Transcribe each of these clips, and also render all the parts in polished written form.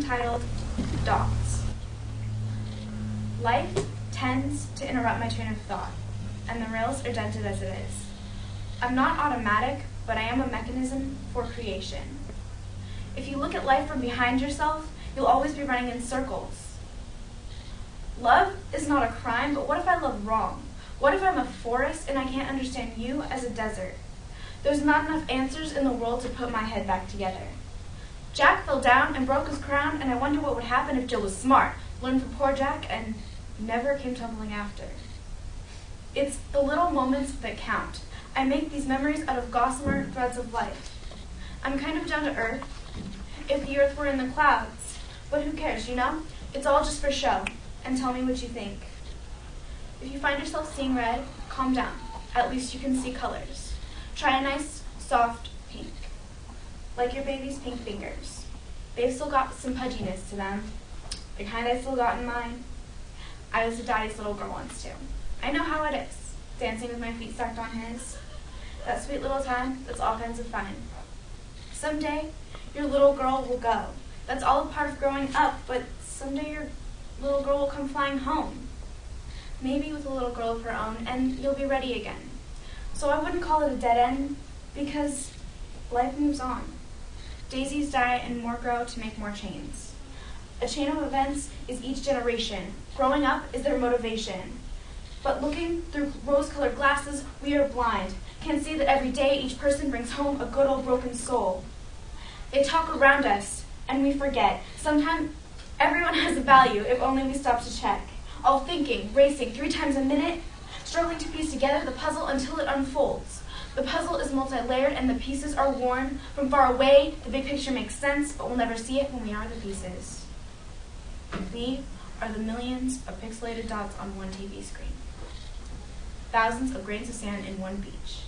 entitled Dots. Life tends to interrupt my train of thought, and the rails are dented as it is. I'm not automatic, but I am a mechanism for creation. If you look at life from behind yourself, you'll always be running in circles. Love is not a crime, but what if I love wrong? What if I'm a forest and I can't understand you as a desert? There's not enough answers in the world to put my head back together. Jack fell down and broke his crown, and I wonder what would happen if Jill was smart, learned from poor Jack, and never came tumbling after. It's the little moments that count. I make these memories out of gossamer threads of life. I'm kind of down to earth. If the earth were in the clouds, but who cares, you know? It's all just for show, and tell me what you think. If you find yourself seeing red, calm down. At least you can see colors. Try a nice, soft pink, like your baby's pink fingers. They've still got some pudginess to them, the kind I still got in mine. I was a daddy's little girl once too. I know how it is, dancing with my feet stacked on his. That sweet little time that's all kinds of fun. Someday, your little girl will go. That's all a part of growing up, but someday your little girl will come flying home. Maybe with a little girl of her own, and you'll be ready again. So I wouldn't call it a dead end, because life moves on. Daisies die and more grow to make more chains. A chain of events is each generation. Growing up is their motivation. But looking through rose-colored glasses, we are blind. Can't see that every day each person brings home a good old broken soul. They talk around us, and we forget. Sometimes everyone has a value if only we stop to check. All thinking, racing 3 times a minute, struggling to piece together the puzzle until it unfolds. The puzzle is multi-layered and the pieces are worn. From far away, the big picture makes sense, but we'll never see it when we are the pieces. We are the millions of pixelated dots on one TV screen. Thousands of grains of sand in one beach.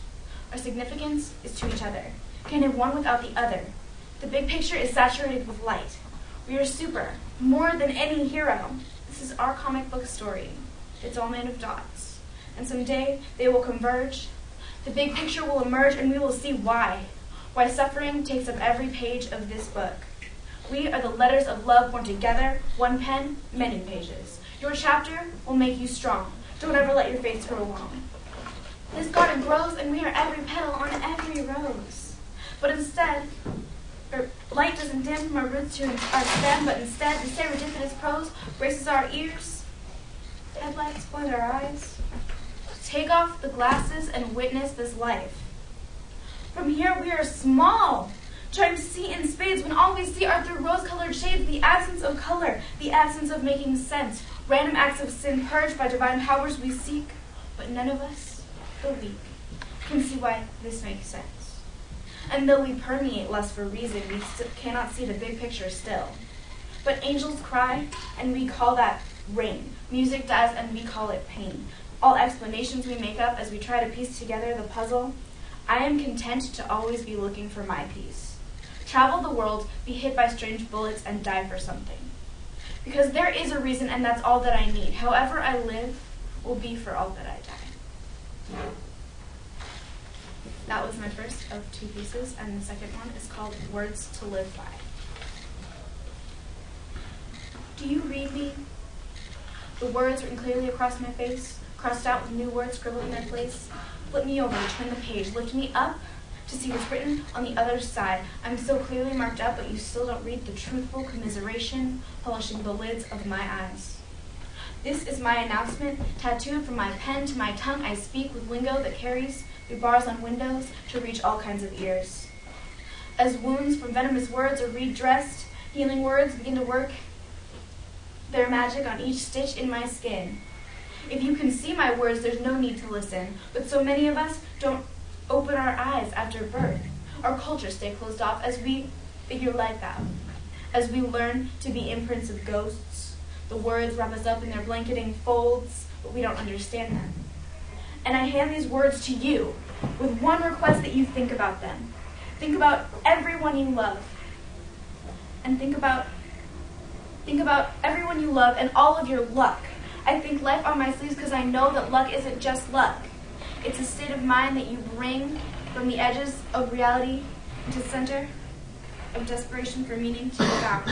Our significance is to each other. Can't have one without the other. The big picture is saturated with light. We are super, more than any hero. This is our comic book story. It's all made of dots. And someday they will converge. The big picture will emerge and we will see why. Why suffering takes up every page of this book. We are the letters of love born together, one pen, many pages. Your chapter will make you strong. Don't ever let your faith grow long. This garden grows and we are every petal on every rose. But instead, light doesn't dim from our roots to our stem, but instead the serendipitous prose braces our ears. Headlights blind our eyes. Take off the glasses and witness this life. From here we are small, trying to see in spades when all we see are through rose-colored shades, the absence of color, the absence of making sense, random acts of sin purged by divine powers we seek, but none of us, the weak, can see why this makes sense. And though we permeate lust for reason, we cannot see the big picture still. But angels cry, and we call that rain. Music dies, and we call it pain. All explanations we make up as we try to piece together the puzzle, I am content to always be looking for my piece. Travel the world, be hit by strange bullets, and die for something. Because there is a reason, and that's all that I need. However I live will be for all that I die. That was my first of 2 pieces, and the second one is called Words to Live By. Do you read me? The words written clearly across my face, crossed out with new words scribbled in their place. Flip me over, turn the page, lift me up to see what's written on the other side. I'm so clearly marked up, but you still don't read the truthful commiseration polishing the lids of my eyes. This is my announcement, tattooed from my pen to my tongue. I speak with lingo that carries through bars on windows to reach all kinds of ears. As wounds from venomous words are redressed, healing words begin to work their magic on each stitch in my skin. If you can see my words, there's no need to listen. But so many of us don't open our eyes after birth. Our cultures stay closed off as we figure life out. As we learn to be imprints of ghosts, the words wrap us up in their blanketing folds, but we don't understand them. And I hand these words to you with one request that you think about them. Think about everyone you love. And think about everyone you love and all of your luck. I think life on my sleeves because I know that luck isn't just luck. It's a state of mind that you bring from the edges of reality into the center of desperation for meaning to devour.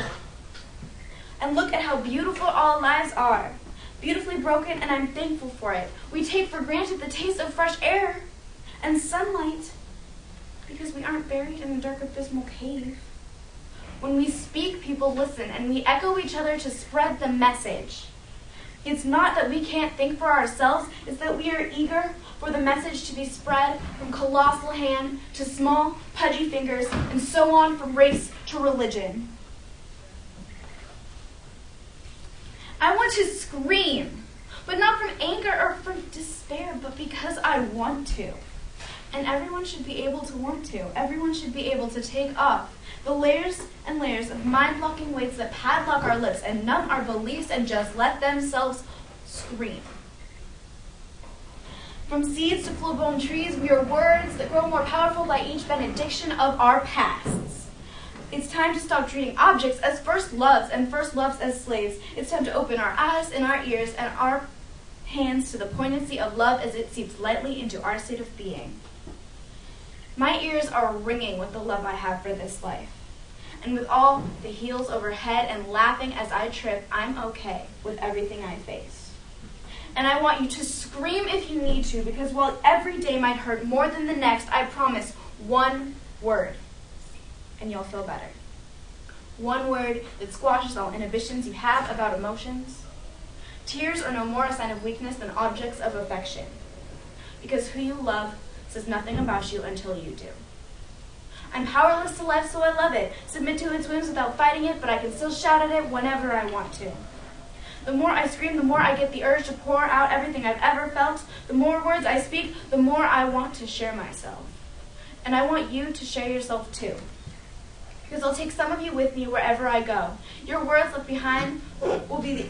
And look at how beautiful all lives are. Beautifully broken, and I'm thankful for it. We take for granted the taste of fresh air and sunlight because we aren't buried in a dark, abysmal cave. When we speak, people listen, and we echo each other to spread the message. It's not that we can't think for ourselves, it's that we are eager for the message to be spread from colossal hand to small, pudgy fingers, and so on from race to religion. I want to scream, but not from anger or from despair, but because I want to. And everyone should be able to want to. Everyone should be able to take off the layers and layers of mind-blocking weights that padlock our lips and numb our beliefs and just let themselves scream. From seeds to full-blown trees, we are words that grow more powerful by each benediction of our pasts. It's time to stop treating objects as first loves and first loves as slaves. It's time to open our eyes and our ears and our hands to the poignancy of love as it seeps lightly into our state of being. My ears are ringing with the love I have for this life. And with all the heels overhead and laughing as I trip, I'm okay with everything I face. And I want you to scream if you need to, because while every day might hurt more than the next, I promise one word, and you'll feel better. One word that squashes all inhibitions you have about emotions. Tears are no more a sign of weakness than objects of affection, because who you love says nothing about you until you do. I'm powerless to life, so I love it. Submit to its whims without fighting it, but I can still shout at it whenever I want to. The more I scream, the more I get the urge to pour out everything I've ever felt. The more words I speak, the more I want to share myself. And I want you to share yourself too, because I'll take some of you with me wherever I go. Your words left behind will be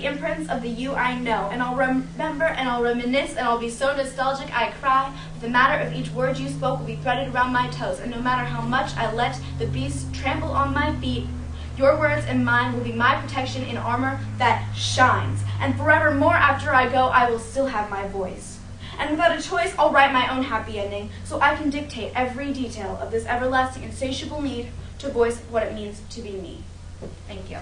imprints of the you I know, and I'll remember and I'll reminisce and I'll be so nostalgic I cry. But the matter of each word you spoke will be threaded around my toes, and no matter how much I let the beast trample on my feet, your words and mine will be my protection in armor that shines. And forevermore after I go, I will still have my voice. And without a choice, I'll write my own happy ending, so I can dictate every detail of this everlasting insatiable need to voice what it means to be me. Thank you.